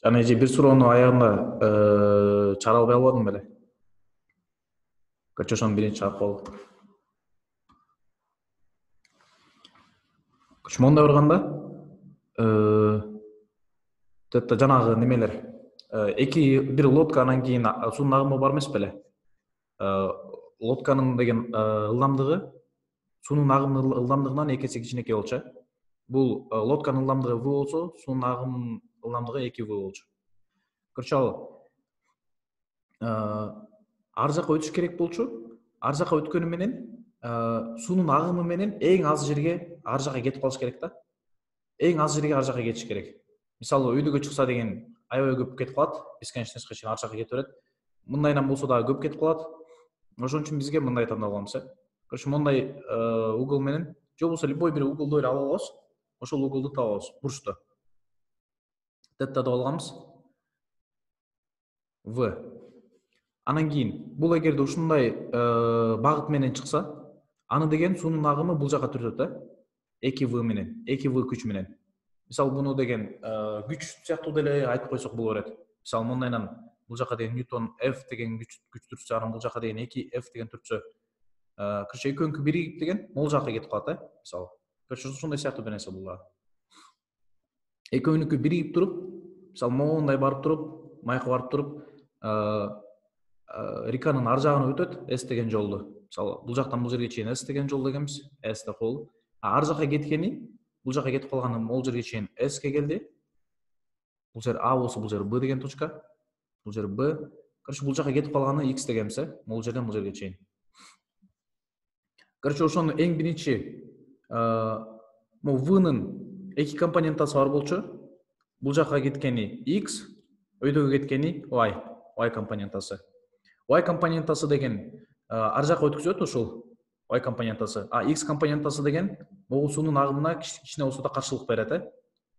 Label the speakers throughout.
Speaker 1: Жана эже бир суроону аягында чыгара албай калбадым беле. Короче, ошону биринчи чыгарып болду. Короче, мондай барганда тетта жанагы немелер эки бир лодка анан кийин суунун агымы бар эмес беле. Лодканын деген ылдамдыгы суунун агымынын ылдамдыгынан 2 эсе кичинекей болчу. Бул лодканын ылдамдыгы v болсо, суунун агымынын ылдамдыгы 2v болчу. Короче, ал ар жака өтүш керек болчу. Ар жака өткөнү менен суунун агымы менен эң аз жерге ар жака кетип калыш керек да. Эң аз жерге ар жака кетиш керек. Мисалы, өйдөгө чыкса деген аябай көп кетип калат, бесконечностька чейин ар жака кете берет. Мындайынан болсо дагы көп кетип калат. Ошон үчүн бизге мындай тандалганбыз. Короче, мондай угол менен, же болбосо любой бир уголду эле ала алабыз. Ошол уголду табабыз, бурчту. Тетта деп алганбыз. В. Анан кийин бул эгерде ушундай багыт менен чыкса, аны деген суунун агымы бул жака түртөт да. 2v менен, 2v күч менен. Мисалы, буну деген күч сыяктуу деле айтып койсок боло берет. Мисалы, мондайынан бул жака деген Ньютон F деген күч түртсө, анан бул жака деген 2F деген түртсө, короче, экөөнүкү биригип деген могул жака кетип калат, мисалы. Короче, ушундай сыяктуу бир нерсе бул дагы. Экөөнүкү биригип туруп, мисалы, моундай барып туруп, майка барып туруп, реканын ар жагына өтөт, S деген жолду. Мисалы, бул жактан бул жерге чейин S деген жол дегенбиз, S деп коелу. Ар жака кеткени, бул жака кетип калганы могул жерге чейин S-ке келди. Бул жер A болсо, бул жер B деген точка. Бул жер B. Короче, бул жака кетип калганы X дегенбиз, могул жерден бул жерге чейин. Короче, ошону эң биринчи могу V-нын эки компонентасы бар болчу. Бул жака кеткени X, өйдөгө кеткени Y компонентасы. Y компонентасы деген ар жака өткүзөт ушул Y компонентасы. X компонентасы деген могу суунун агымына кичине болсо да каршылык берет,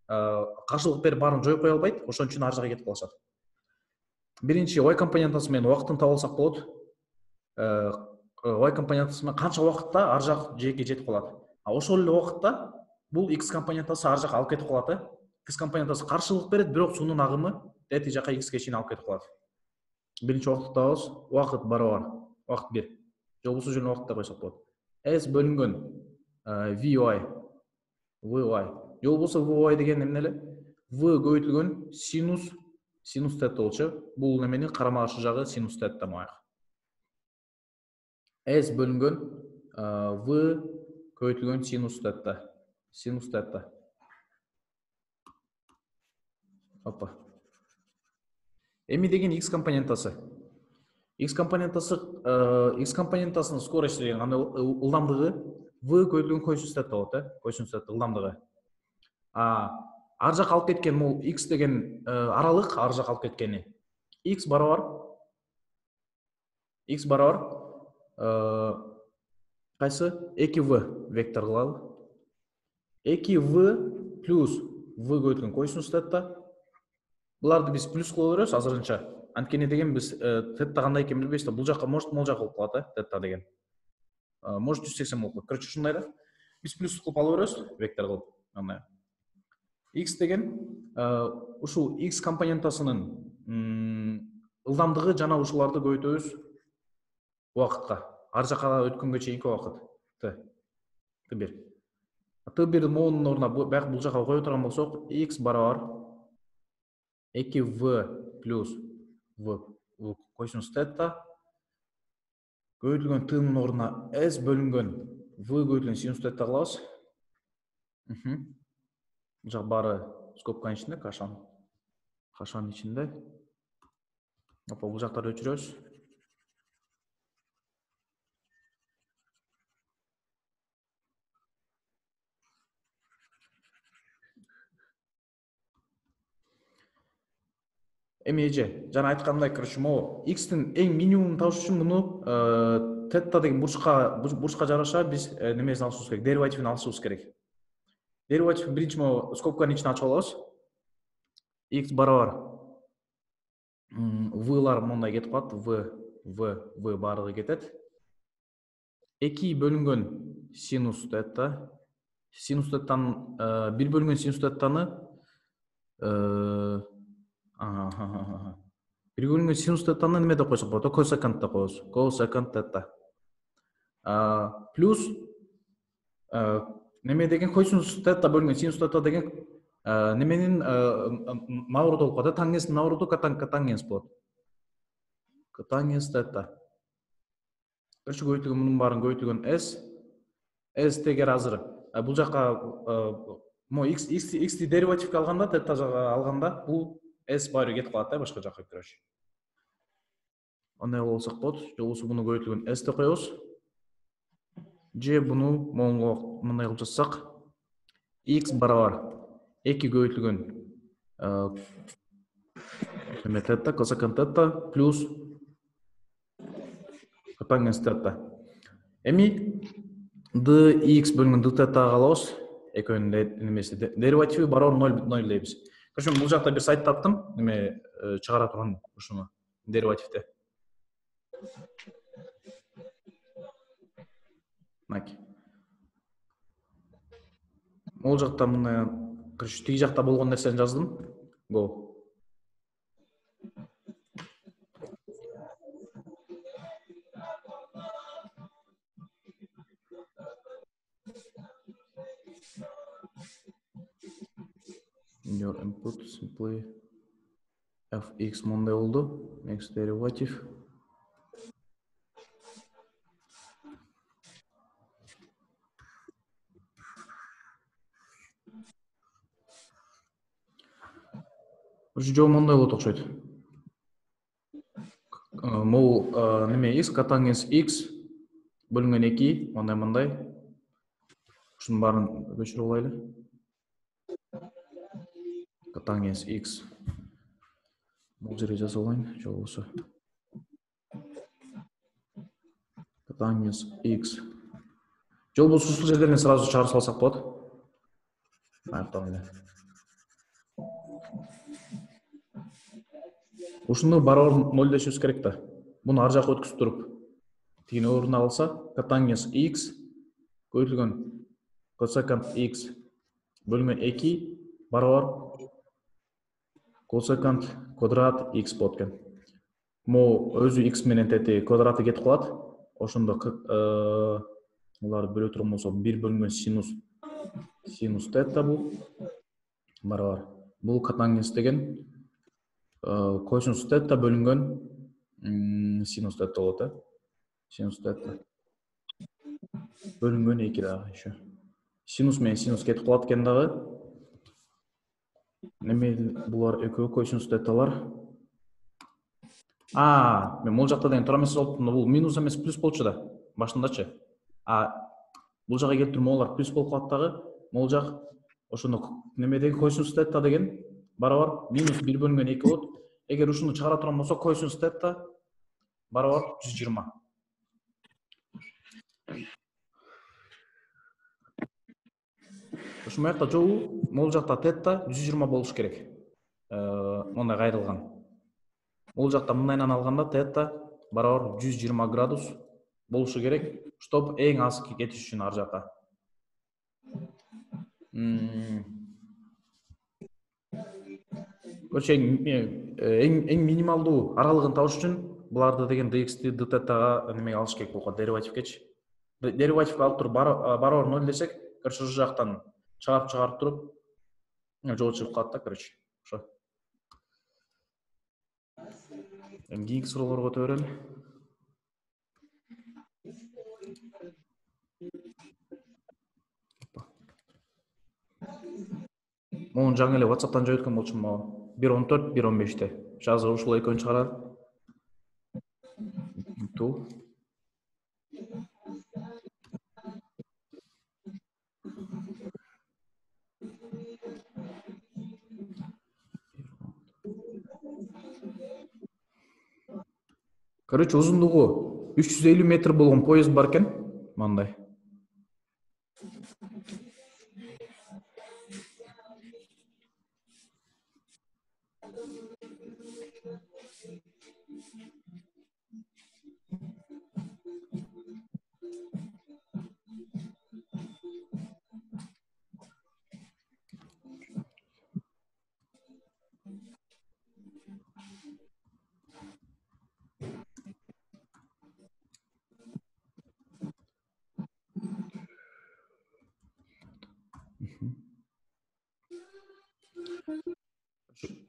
Speaker 1: каршылык берип баарын жоюп кое албайт, ошон үчүн ар жака кетип калышат. Биринчи Y компонентасы менен убакытын таап алсак болот. Y компонентасы менен канча убакытта ар жак жерге жетип калат. Ошол эле убакытта бул X компонентасы ар жака алып кетип калат. X компонентасы каршылык берет, бирок суунун агымы эти жака X-ке чейин алып кетип калат. Биринчи убакытты табабыз. Убакыт барабар. Убакыт 1. Же болбосо жөн убакыт деп койсок болот. S бөлүнгөн VY. Же болбосо VY деген эмне эле? V көбөйтүлгөн синус тета болчу. Бул неменин карама каршы жагы синус тета мояк. S бөлүнгөн V көбөйтүлгөн синус тета. Опа. Эми деген X компонентасы. X компонентасынын скорости деген ылдамдыгы V көбөйтүлгөн косинус тета болот, косинус тета ылдамдыгы. Ар жака алып кеткен могул X деген аралык, ар жака алып кеткени X барабар кайсы 2V вектор кылалы. 2V плюс V көбөйтүлгөн косинус тета. Буларды биз плюс кыла беребиз азырынча. Анткени деген биз тета кандай экенин билбейбиз да. Бул жака может могул жака болуп калат, тета деген. Может 180 болуп калат. Короче, ушундай да. Биз плюс кылып ала беребиз, вектор кылып. Андай. X деген ушул X компонентасынын ылдамдыгы жана ушуларды көбөйтөбүз убакытка. Ар жака өткөнгө чейинки убакыт. T1. T1 моунун ордуна баягы бул жака кое турган болсок, X барабар 2V плюс V косинус тета көбөйтүлгөн T'нын ордуна S бөлүнгөн V көбөйтүлгөн синус тета кылабыз. Бул жак баары скобканын ичинде, кашанын ичинде. Опа, бул жактарды өчүрөбүз. Эми эже жана айткандай, короче, могу X-тин эң минимумун табыш үчүн муну тета деген бурчка жараша биз немесин алышыбыз керек, деривативин алышыбыз керек. Дериватив биринчи могу скобканын ичине ачып алабыз. X барабар V-лар мондай кетип калат, V баардыгы кетет. 2 бөлүнгөн синус тета. Синус тетанын 1 бөлүнгөн синус тетаны Бир бөлүнгөн синус теттаны неме деп койсок болот? Косекант деп коебуз. Косекант тетта. Плюс неме деген койсунус тетта бөлүнгөн синус тетта деген неменин навороду болуп калат. Тангенстин навороду котангенс болот. Котангенс тетта. Короче, көбөйтүлгөн мунун баарын көбөйтүлгөн s тегер азыр бул жака x'ти деривативге алганда, тетта жака алганда бул s баары кетип калат да башка жака, короче. Андай болсок болот. Же болбосо муну көбөйтүлгөн s деп коебуз. Же буну монго мындай кылып жазсак, x барабар 2 көбөйтүлгөн неме тетта, косекант тетта плюс котангенс тетта. Эми dx бөлүнгөн d теттага калабыз. Экөөнүн немеси деривативи барабар 0 дейбиз. Короче, бул жакта бир сайт таптым, неме чыгара турган ушуну деривативди. Маки. Могул жакта мындай, короче, тиги жакта болгон нерсени жаздым. Go. Your input simply fx мындай болду. Next derivative. Жо мындай болот окшойт. Могул неме x котангенс x бөлүнгөн 2 мындай. Ушунун баарын көчүрүп алайлы. Котангенс x. Бул жерге жазып алайын, же болбосо. Котангенс x. Же болбосо ушул жерден сразу чыгарып салсак болот. Аяктагы. Ушуну барабар 0 дешибиз керек да. Буну ар жака өткүзүп туруп, тигини ордуна алса, котангенс x көбөйтүлгөн косекант x бөлүнгөн 2 барабар косекант квадрат x болот экен. Могу өзү x менен тети квадраты кетип калат. Ошондо буларды бөлө турган болсок 1 бөлүнгөн синус тета бул барабар. Бул котангенс деген косинус тета бөлүнгөн синус тета болот, э? Синус тета бөлүнгөн 2 дагы еще. Синус менен синус кетип калат экен дагы. Неме булар экөө косинус теталар. Мен бул жакта деген туура эмес болуп, бул минус эмес плюс болчу да башындачы. Бул жака келип могулар плюс болуп калат дагы. Могул жак ошондо неме деген косинус тета деген барабар минус 1 бөлүнгөн 2 болот. Эгер ушуну чыгара турган болсок, косинус тета барабар 120. Ушул жакта жолу могул жакта тета 120 болуш керек. Мондай кайрылган. Бул жакта мындайынан алганда тета барабар 120 градус болушу керек, чтоб эң аз кетиш үчүн ар жака. Короче, эң минималдуу аралыгын табыш үчүн буларды деген dx'ти d тетага немеге алыш керек болуп калат, деривативкечи. Деривативге алып туруп барабар 0 десек, короче, ушул жактан чыгарып туруп жол чыгып калат да, короче. Ошо. Кийинки суроолорго өтө берели. Могу жаңы эле WhatsApp'тан жөнөткөн болчумун могу. 1.14, 1.15те. Азыр ушул экөөнү чыгарат. Ту. Короче, узундугу 350 метр болгон поезд бар экен, мындай.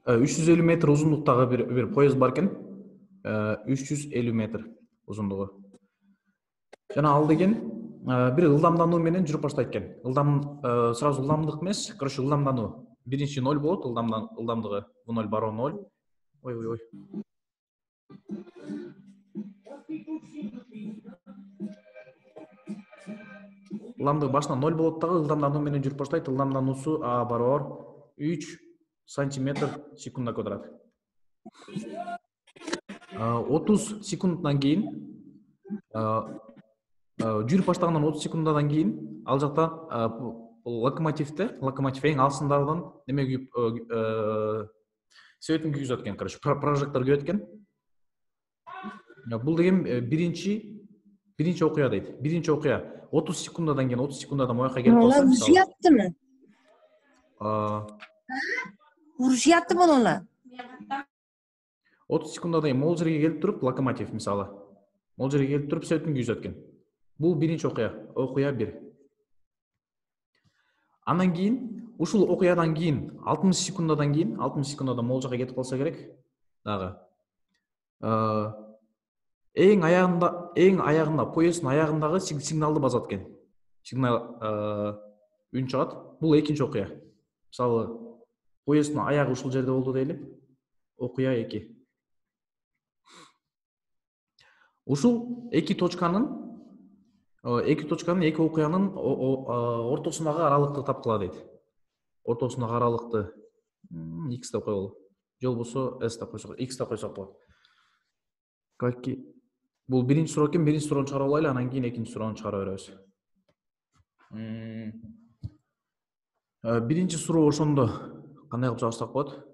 Speaker 1: %350 метр узундуктагы бир поезд бар экен. 350 метр узундугу. Жана ал деген бир ылдамдануу менен жүрүп баштайт экен. Сразу ылдамдык эмес, короче, ылдамдануу. Биринчи 0 болот, ылдамдыгы 0 бароо 0. Ой. Ылдамдыгы башынан 0 болот дагы, ылдамдануу менен жүрүп баштайт. Ылдамдануусу А барабар 3 сантиметр секунда квадрат. 30 секундтан кийин, жүрүп баштагандан 30 секундадан кийин ал жакта локомотив эң алсындагыдан неме күйүп, светин күйгүзөт экен, короче, прожектор күйөт экен. Бул деген биринчи окуя дейт. Биринчи окуя 30 секундадан кийин 30 секундадан моякка келип калса, мисалы.
Speaker 2: Урушуяттымы? Урушуяттымы онла?
Speaker 1: 30 секундадан кийин могул жерге келип туруп, локомотив мисалы. Могул жерге келип туруп светин күйгүзөт экен. Бул биринчи окуя 1. Андан кийин, ушул окуядан кийин 60 секундадан кийин, 60 секундадан могул жакка кетип калса керек дагы. Эң аягында, поезддин аягындагы сигналды басат экен. Сигнал үн чыгат. Бул экинчи окуя. Мисалы, поезддин аягы ушул жерде болду дейли. Окуя 2. Ушул эки точканын, эки окуянын ортосундагы аралыкты тапкыла дейт. Ортосундагы аралыкты x деп коелу. Же болбосо s деп койсок, x деп койсок болот. Каки бул биринчи суроо экен, биринчи суроону чыгарып алайлы, анан кийин экинчи суроону чыгара беребиз. Биринчи суроо ошондо кандай кылып чыгарсак болот?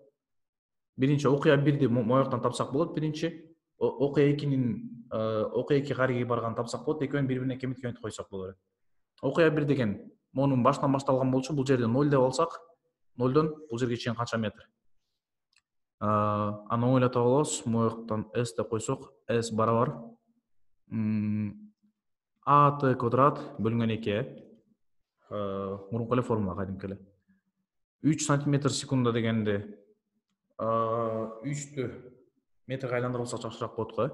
Speaker 1: Биринчи окуя 1-ди мояктан тапсак болот, биринчи окуя 2 кариги барган тапсак болот, экөөнүн бири-бирине кемиткенди койсок болот. Окуя 1 деген монун башынан башталган болчу, бул жерде 0 деп алсак, 0дон бул жерге чейин канча метр? Аны ойлоп алабыз, мояктан s деп койсок, s барабар at квадрат бөлүнгөн 2. Мурунку эле формула кадимки эле. 3 сантиметр секунда дегенде 3тү метрге айландырылса жакшыраак болот го.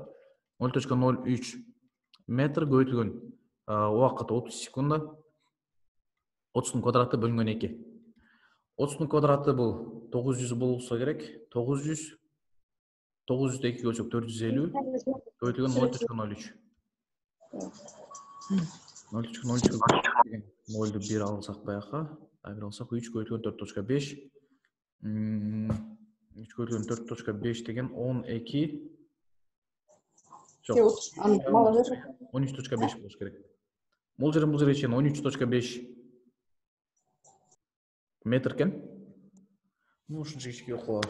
Speaker 1: 0.03 метр көбөйтүлгөн убакыт 30 секунда. 30-тун квадраты бөлүнгөн 2. 30-тун квадраты бул 900 болсо керек. 900 2 бөлсөк 450 көбөйтүлгөн 0.03. 0.03 деген 0ду 1 алсак баягы, 1 алсак 3 көбөйтүлгөн 4.5. 3 көбөйтүлгөн 4.5 деген 12. Жок. 13.5 болуш керек. Бул жерге чейин 13.5 метр экен. Ушунча кичине окуп.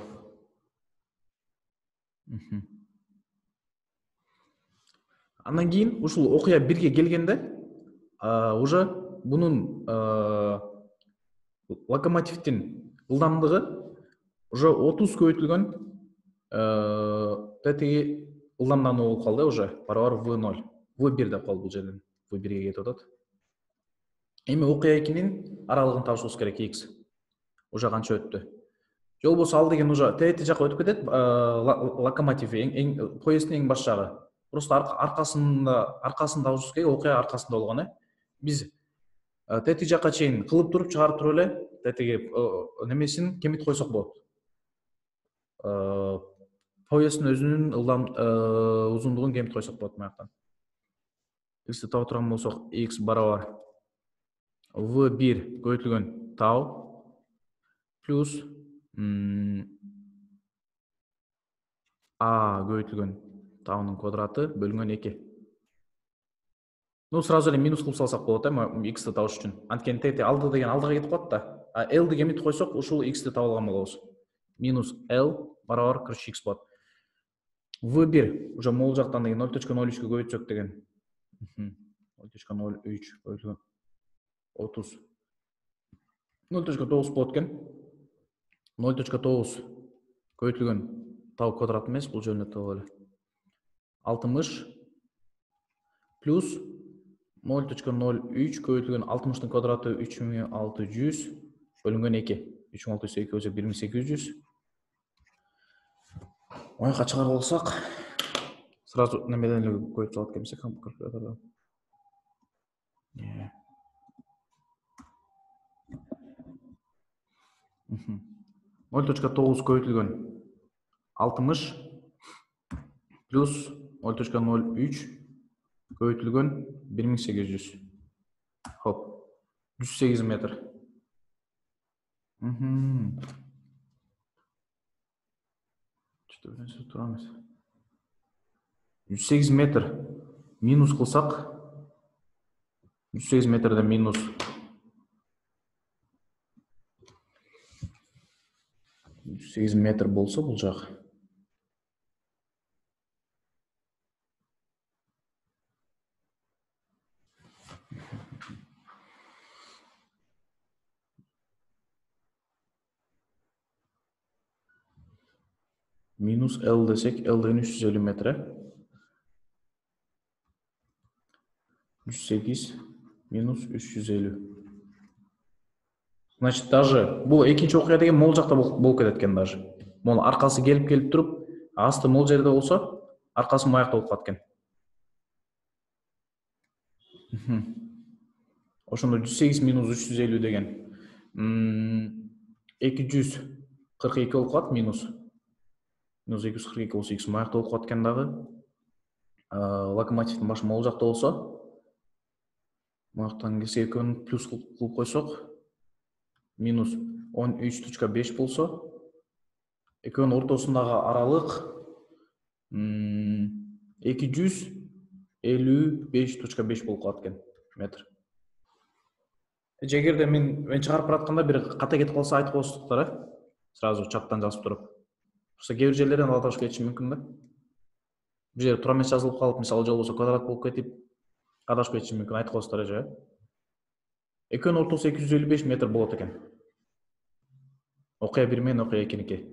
Speaker 1: Андан кийин ушул окуя 1ге келгенде уже бунун локомотивдин ылдамдыгы уже 30 көбөйтүлгөн тетиги ылдамдануу болуп калды уже барабар v0. v1 деп калды бул жерден. v1ге кетип атат. Эми окуя 2-нин аралыгын табышыбыз керек x. Уже канча өттү? Же болбосо ал деген уже тети жакка өтүп кетет, локомотив поезддин эң баш жагы. Просто аркасын табышыбыз керек, окуя аркасында болгон, Биз тети жакка чейин кылып туруп чыгарып туруп эле тетиги немесин кемитип койсок болот. Поезддин өзүнүн узундугун кемитип койсок болот маяктан. X таба турган болсок, x барабар v1 көбөйтүлгөн тау плюс a көбөйтүлгөн таунун квадраты бөлүнгөн 2. Сразу эле минус кылып салсак болот, x-ти табыш үчүн. Анткени тети алды деген алдыга кетип калат да. L-ди кемитип койсок, ушул x-ти таба алган болобуз. Минус L барабар x болот. v1 уже могул жактан деген 0.03 көбөйтсөк деген 0.03 көбөйтүлгөн 30 0.9 болот экен. 0.9 көбөйтүлгөн тау квадрат эмес, бул жөнүндө табалы. 60 плюс 0.03 көбөйтүлгөн 60-тын квадраты 3600 бөлүнгөн 2. 3600 2 бөлсөк 1800. Оюнга чыгарып алсак, сразу немеден эле коюп салат экенбиз калькулятордон. 0.9 көбөйтүлгөн 60 плюс 0.03 көбөйтүлгөн 1800. Хоп. 108 метр. Что беренсе турамыз. 108 метр минус кылсак, 108 метрден минус 108 метр болсо бул жак. Минус L десек, L деген 350 метр. 108 минус 350. Значит, даже бул экинчи окуя деген могул жакта болуп кетет экен даже. Могул аркасы келип туруп, асты могул жерде болсо, аркасы моякта болуп калат экен. Ошондо 108 минус 350 деген 242 болуп калат минус. Минус 242 болсо x моякта болуп калат экен дагы. Локомотивдин башы могул жакта болсо, мояктан келсе экөөнүн плюс кылып койсок, минус 13.5 болсо, экөөнүн ортосундагы аралык 255.5 болуп калат экен метр. Эгерде мен чыгарып баратканда бир ката кетип калса айтып коесуңуздар, сразу чаттан жазып туруп. Просто кээ бир жерлерден адашып кетиши мүмкүн да. Бир жерде туура эмес жазылып калып, мисалы же болбосо квадрат болуп кетип, адашып кетиши мүмкүн, айтып коесуңдар же. Экөөнүн ортосу 255 метр болот экен. Окуя 1 менен окуя 2-ники.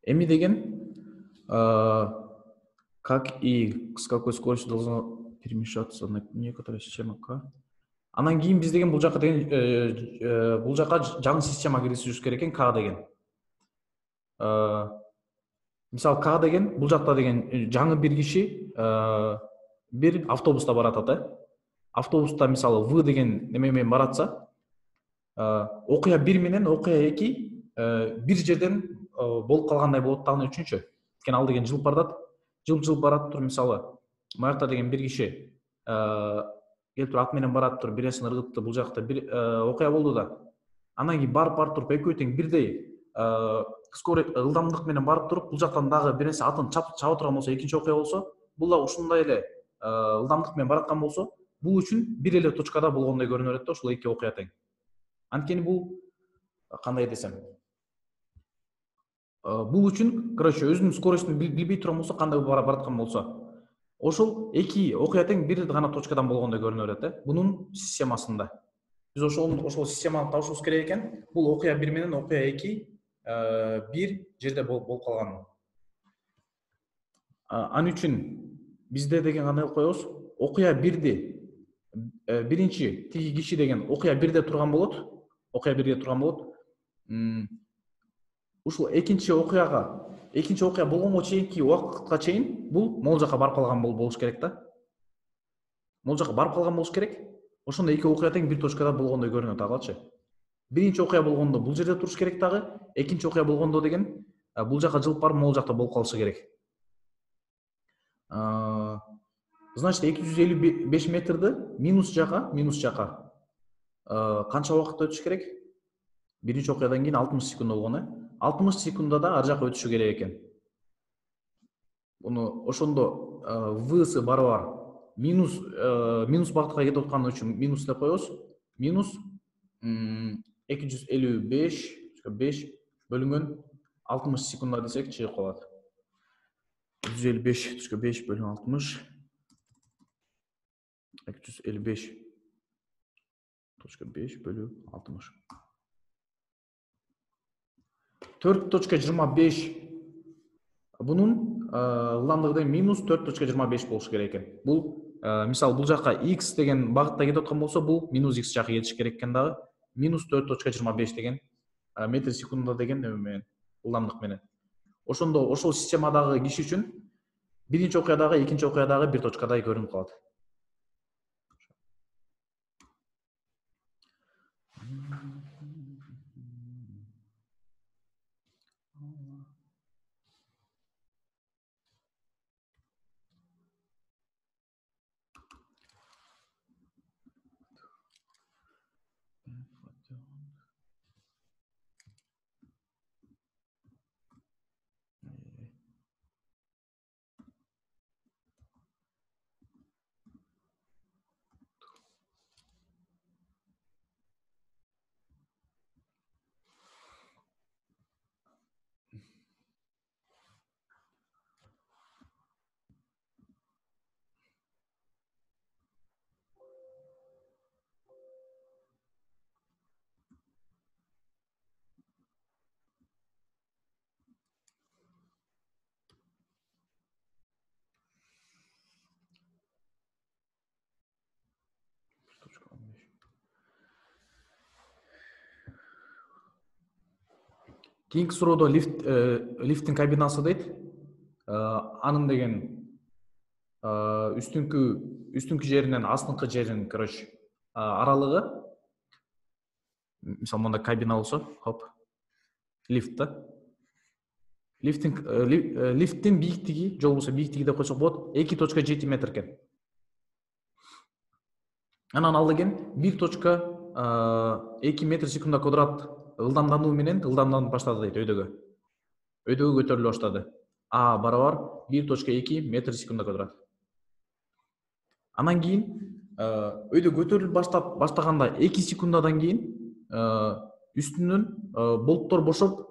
Speaker 1: Эми деген как и с какой скоростью должно перемещаться на некоторая система К. Анан кийин биз деген бул жака жаңы система киргизишибиз керек экен, К деген. Мисалы К деген бул жакта деген жаңы бир киши бир автобуста барат ата. Автобуста мисалы В деген неме менен баратса, окуя 1 менен окуя 2 бир жерден болуп калгандай болот дагы үчүнчү. Анткени ал деген жылып барат. Жылып барат туруп, мисалы, моякта деген бир киши келип туруп ат менен барат туруп, бир нерсени ыргытты, бул жакта бир окуя болду да. Анан кийин барып туруп экөө тең бирдей скорость ылдамдык менен барып туруп, бул жактан дагы бир нерсе атын чаба турган болсо, экинчи окуя болсо, бул да ушундай эле ылдамдык менен бараткан болсо, бул үчүн бир эле точкада болгондой көрүнө берет да, ушул эки окуя тең. Анткени бул кандай десем, бул үчүн, короче, өзүнүн скоростун билбей турган болсо, кандай бараткан болсо, ошол эки окуя тең бир гана точкадан болгондой көрүнө берет да, бунун системасында. Биз ошол системаны табышыбыз керек экен. Бул окуя 1 менен окуя 2 бир жерде болуп калган. Ал үчүн бизде деген кандай кылып коебуз? Окуя 1ди биринчи тиги киши деген окуя 1де турган болот. Окуя 1де турган болот. Ушул экинчи окуя болгонго чейинки убакытка чейин бул могул жака барып калган болуш керек да. Могул жака барып калган болуш керек. Ошондо эки окуя тең бир точкада болгондой көрүнөт, агачы. Биринчи окуя болгондо бул жерде туруш керек дагы, экинчи окуя болгондо деген бул жака жылып барып могул жакта болуп калышы керек. Значит, 255 метрди минус жака канча убакытта өтүш керек? Биринчи окуядан кийин 60 секунд болгон, 60 секундада ар жака өтүшү керек экен. Буну ошондо В'сы барабар минус багытка кетип аткан үчүн минус деп коебуз. Минус 255.5 бөлүнгөн 60 секунда десек чыгып калат. 255.5 бөлүнгөн 60. 255.5 бөлүп 60. 4.25 bunun ылдамдыгы да минус 4.25 болуш керек экен. Бул мисалы бул жака x деген багытта кетип аткан болсо, бул минус x жакка кетиш керек экен дагы. Минус 4.25 деген метр секундда деген эме менен, ылдамдык менен. Ошондо ошол системадагы киши үчүн биринчи окуядагы, экинчи окуядагы бир точкадай көрүнүп калат. Кийинки суроодо лифттин кабинасы дейт. Анын деген үстүнкү жеринен астыңкы жеринин, короче, аралыгы, мисалы монда кабина болсо, хоп, лифт да. Лифттин бийиктиги, же болбосо бийиктиги деп койсок болот, 2.7 метр экен. Анан ал деген 1.2 метр секунда квадрат ылдамдануу менен ылдамданып баштады дейт өйдөгө. Өйдөгө көтөрүлө баштады. А барабар 1.2 метр секунда квадрат. Анан кийин өйдө көтөрүлүп баштаганда 2 секундадан кийин үстүнөн болттор бошоп,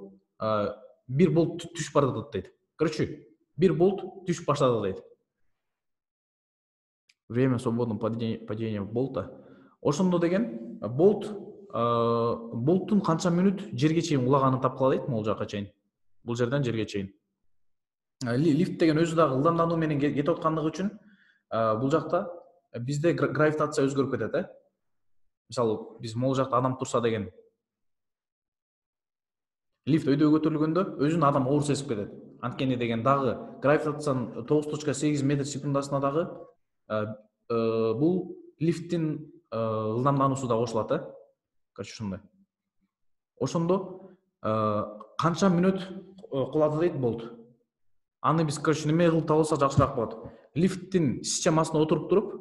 Speaker 1: бир болт түшүп баратат дейт. Короче, бир болт түшүп баштады дейт. Время свободного падения болта. Ошондо деген болттун канча мүнөт жерге чейин улаганын тапкыла дейт, могул жакка чейин. Бул жерден жерге чейин. Лифт деген өзү дагы ылдамдануу менен кетип аткандыгы үчүн бул жакта бизде гравитация өзгөрүп кетет, Мисалы, биз могул жакта адам турса деген лифт өйдөгө көтөрүлгөндө өзүн адам оор сезип кетет. Анткени деген дагы гравитациянын 9.8 метр секундасына дагы бул лифттин ылдамдануусу да кошулат, Короче, ушундай. Ошондо канча мүнөт кулады дейт болт. Аны биз, короче, неме кылып таба алсак жакшыраак болот. Лифттин системасына отуруп туруп,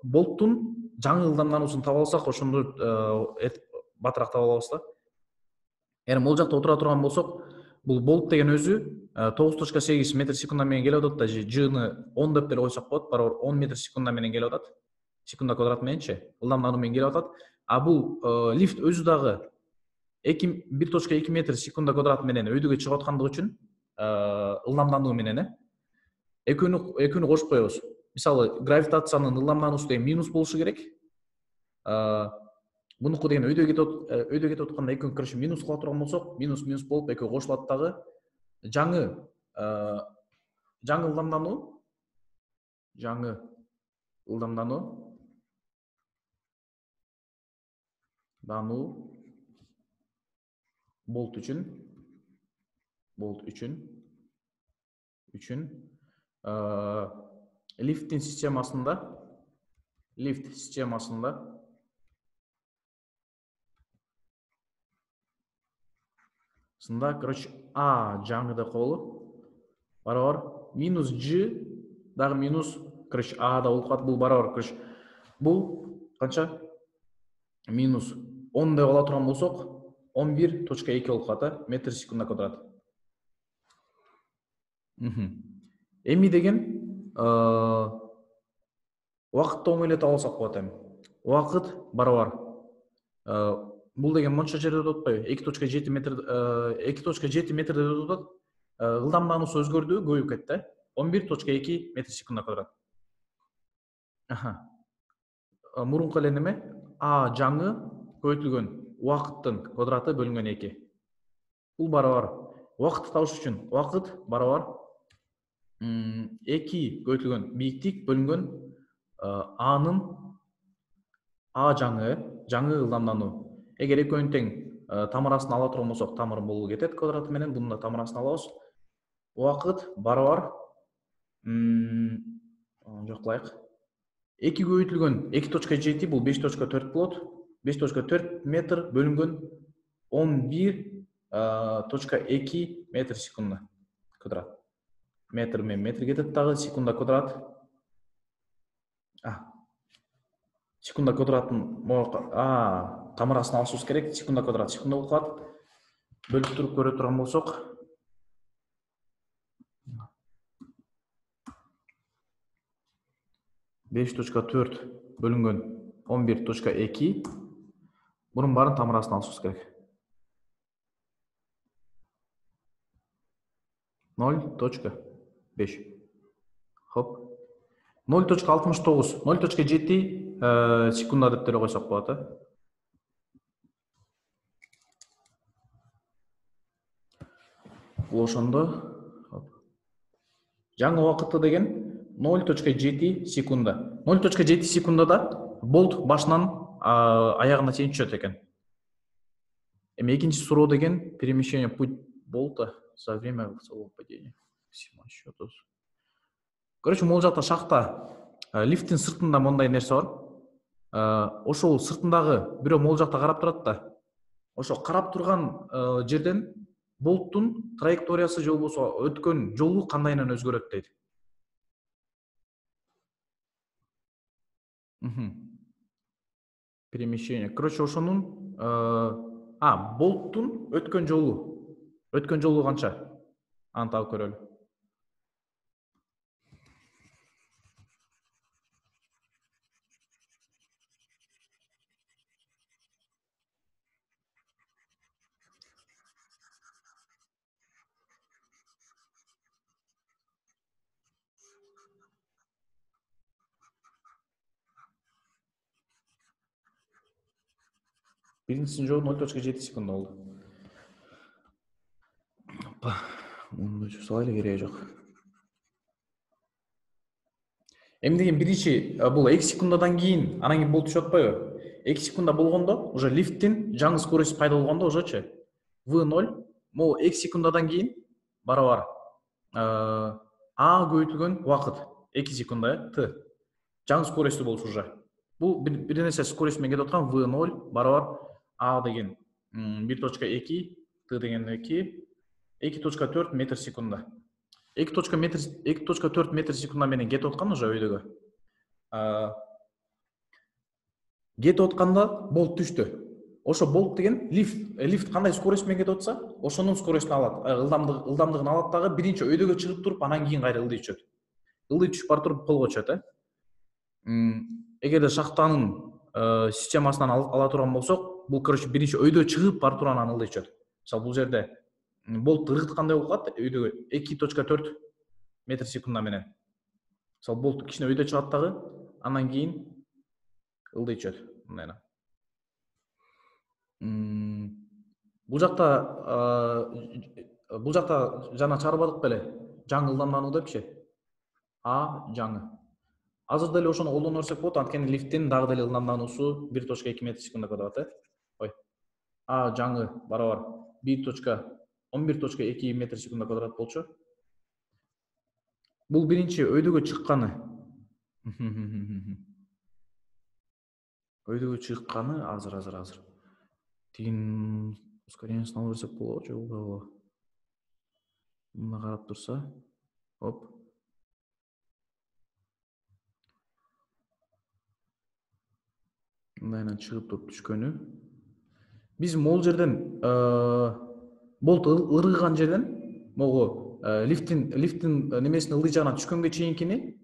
Speaker 1: болттун жаңы ылдамдануусун таба алсак, ошондо батыраак таба алабыз да. Эгер могул жакта отура турган болсок, бул болт деген өзү 9.8 метр секунда менен келип атат да, ж-ны 10 деп деле койсок болот, барабар 10 метр секунда менен келип атат. Секунда квадрат мененчи, ылдамдануу менен келип атат. А бул лифт өзү дагы 1.2 метр секунда квадрат менен өйдөгө чыгып аткандыгы үчүн ылдамдануу менен экөөнү кошуп коебуз. Мисалы, гравитациянын ылдамдануусу деген минус болушу керек. Мунуку деген өйдө кетип атканда экөөнү, короче, минус кыла турган болсок, минус болуп экөө кошулат дагы. Жаңы ылдамдануу болт үчүн лифт системасында короче, А жаңы деп коелу. Барабар минус G дагы минус, короче, А да болуп калат. Бул барабар, короче, бул канча? Минус 10 деп ала турган болсок, 11.2 болуп калат, метр секунда квадрат. Эми деген убакытты оңойлоп алсак болот эми. Убакыт барабар бул деген монча жерде деп атпайбы? 2.7 метр деп атат. Ылдамдануусу өзгөрдү, көбөйүп кетти. 11.2 метр секунда квадрат. Мурунку эле неме? А жаңы көбөйтүлгөн убакыттын квадраты бөлүнгөн 2. Бул барабар убакытты табыш үчүн убакыт барабар 2 көбөйтүлгөн бийиктик бөлүнгөн анын а жаңы ылдамдануу. Эгер экөөнүн тең тамырасын ала турган болсок, тамыр бул кетет квадраты менен, бунун да тамырасын алабыз. Убакыт барабар жок кылайык. 2 көбөйтүлгөн 2.7 бул 5.4 болот. 5.4 метр бөлүнгөн 11.2 метр секунда квадрат. Метр менен метр кетет дагы, секунда квадрат. Секунда квадратын тамырасын алышыбыз керек. Секунда квадрат секунда болуп калат. Бөлүп туруп көрө турган болсок, 5.4 бөлүнгөн 11.2 bunun баарын тамырасын алышыбыз керек. 0.5. Хоп. 0.69, 0.7 секунда деп деле койсок болот. Бул ошондо жаңы убакытты деген 0.7 секунда. 0.7 секундада болт башынан аягына чейин түшөт экен. Эми экинчи суроо деген перемещение путь болта за время целого падения. Короче, могул жакта шахта лифттин сыртында мондай нерсе бар. Ошол сыртындагы бирөө могул жакта карап турат да. Ошо карап турган жерден болттун траекториясы же болбосо өткөн жолу кандайынан өзгөрөт дейт. Перемещение. Короче, ошонун болттун өткөн жолу канча? Аны табып көрөлү. Биринчисинин жолу 0.7 секунда болду. Муну салайлы, кереги жок. Эми деген биринчи бул 2 секундадан кийин анан кийин болт түшүп атпайбы? 2 секунда болгондо уже лифттин жаңы скорость пайда болгондо ожочу V0 могу 2 секундадан кийин барабар А көбөйтүлгөн убакыт 2 секунда Т жаңы скоростью болчу уже. Бул бир нерсе скорость менен кетип аткан V0 барабар А деген 1.2, Т деген 2.4 метр секунда. 2.4 метр секунда менен кетип аткан уже өйдөгө. Кетип атканда болт түштү. Ошо болт деген лифт кандай скорость менен кетип атса, ошонун скоростун алат, ылдамдыгын алат дагы биринчи өйдөгө чыгып туруп, анан кийин кайра ылдый түшөт. Ылдый түшүп бара туруп колго түшөт. Эгерде шахтанын системасынан ала турган болсок, бул короче биринчи өйдө чыгып бара туруп анан ылдый түшөт. Мисалы бул жерде болт ыргыткандай болуп калат өйдөгө 2.4 метр секунда менен. Мисалы болт кичине өйдө чыгат дагы, анан кийин ылдый түшөт. Мындайна. Бул жакта жана чыгарбадык беле? Жаңы ылдамдануу депчи. Жаңы. Азыр деле ошону колдоно берсек болот, анткени лифттин дагы деле ылдамдануусу 1.2 метр секунда квадрат. Жаңы барабар 11.2 метр секунда квадрат болчу. Бул биринчи өйдөгө чыкканы. Өйдөгө чыкканы азыр. Тигин ускорениясын алып берсек болобу, же болбойбу? Мына карап турса, хоп. Мындайынан чыгып туруп түшкөнү. Биз могул жерден болт ыргыган жерден могу лифттин немесин ылдый жагына түшкөнгө чейинкини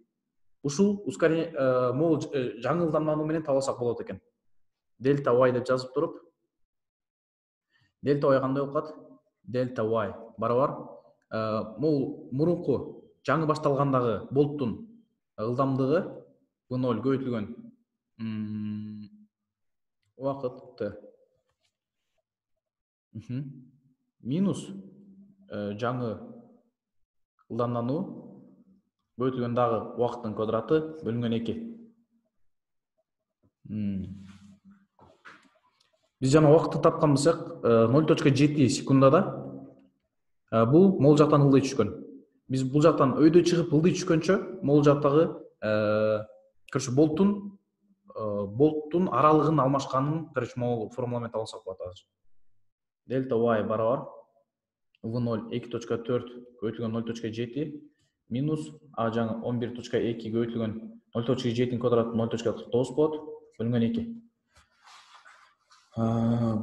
Speaker 1: ушул ускорение могу жаңы ылдамдануу менен таба алсак болот экен. Дельта y деп жазып туруп, дельта y кандай болуп калат? Дельта y барабар могу мурунку жаңы башталгандагы болттун ылдамдыгы V0 көбөйтүлгөн убакыт Т. Минус жаңы ылдамдануу бөлүнгөн дагы убакыттын квадраты бөлүнгөн 2. Биз жана убакытты тапкан болсок 0.7 секундада бул могул жактан ылдый түшкөн. Биз бул жактан өйдө чыгып ылдый түшкөнчө могул жактагы короче болттун аралыгын алмашканын короче могул формула менен таба алсак болот азыр. Дельта y барабар v0 2.4 көбөйтүлгөн 0.7 минус а жаңы 11.2 көбөйтүлгөн 0.7 квадраты 0.49 болот бөлүнгөн 2.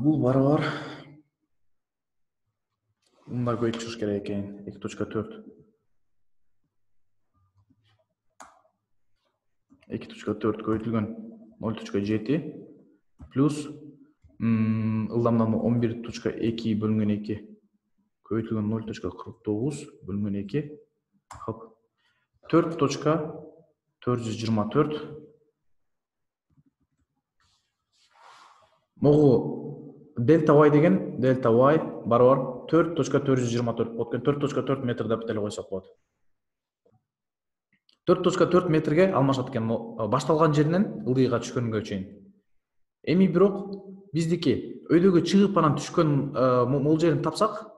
Speaker 1: Бул барабар мындай көбөйтүп чыгыш керек экен 2.4 көбөйтүлгөн 0.7 плюс ылдамдануу 11.2 бөлүнгөн 2 көбөйтүлгөн 0.49 бөлүнгөн 2 хоп 4.424 могу дельта y деген дельта y барабар 4.424 болот экен 4.4 метр деп деле койсок болот. 4.4 метрге алмашат экен башталган жеринен ылдыйга түшкөнгө чейин. Эми бирок биздики өйдөгө чыгып анан түшкөн могул жерин тапсак,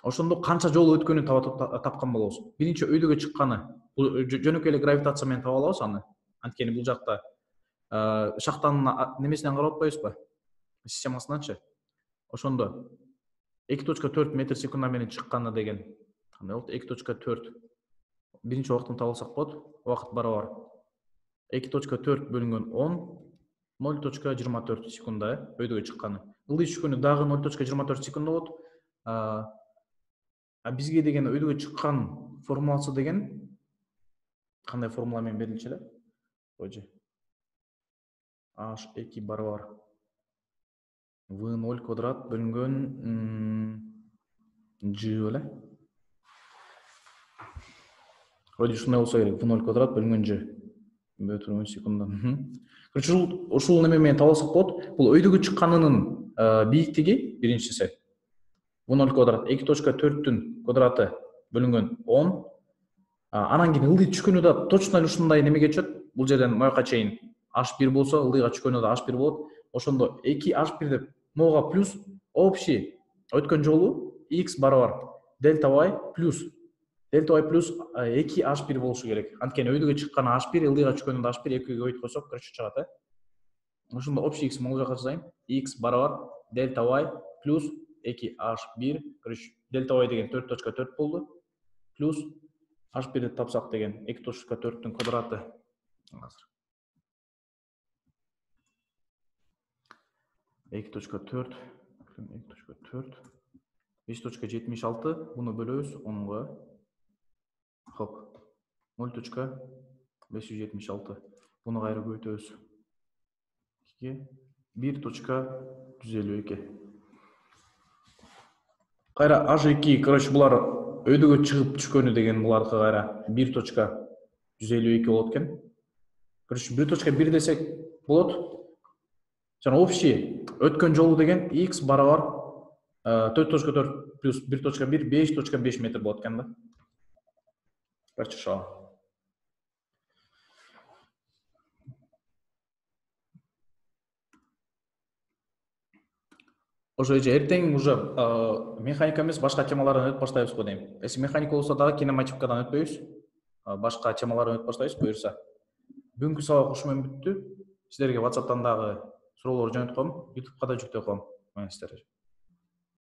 Speaker 1: ошондо канча жолу өткөнүн тапкан болобуз. Биринчи өйдөгө чыкканы, бул жөнөкөй эле гравитация менен таба алабыз аны. Анткени бул жакта шахтанын немесинен карап атпайбызбы? Системасынанчы. Ошондо 2.4 метр секунда менен чыкканы деген кандай болот? 2.4 биринчи убакытын таба алсак болот. Убакыт барабар 2.4 бөлүнгөн 10 0.24 секунда өйдөгө чыкканы. Ылдый түшкөнү дагы 0.24 секунда болот. Бизге деген өйдөгө чыккан формуласы деген кандай формула менен берилчү эле? Койчу. H2 барабар v0 квадрат бөлүнгөн g беле? Вроде ушундай болсо керек. v0 квадрат бөлүнгөн g. Бөлүнгөн секунда. Короче, ушул неме менен таба алсак болот. Бул өйдөгө чыкканынын бийиктиги биринчиси v0 квадрат 2.4-түн квадраты бөлүнгөн 10. Анан кийин ылдый түшкөнү да точно эле ушундай немеге чөт. Бул жерден мояка чейин h1 болсо, ылдыйга түшкөнү да h1 болот. Ошондо 2h1 деп могуга плюс общий өткөн жолу x барабар дельта y плюс 2h1 болушу керек. Анткени өйдөгө чыкканы h1, ылдыйга түшкөнү да h1, 2-ге көбөйтүп койсок, короче чыгат, Ошондо общий x могул жака жазайын. x барабар дельта y плюс 2h1, короче дельта y деген 4.4 болду. Плюс h1 тапсак деген 2.4-түн квадраты. Азыр 2.4 5.76 буну бөлөбүз 10-га. Хоп. 0.576 буну кайра көбөйтөбүз. 1.152. Кайра h2, короче булар өйдөгө чыгып түшкөнү деген булардыкы кайра 1.152 болот экен. Короче 1.1 десек болот. Жана общий өткөн жолу деген x барабар 4.4 плюс 1.1 5.5 метр болот экен да. Короче ошо. Ошо эртең уже механика эмес, башка темалардан өтүп баштайбыз го дейм. Эси механика болсо дагы кинематикадан өтпөйбүз. Башка темалардан өтүп баштайбыз буюрса. Бүгүнкү сабак ушу менен бүттү. Силерге WhatsApp'тан дагы суроолор жөнөтүп коем, YouTube'га да жүктөп коем.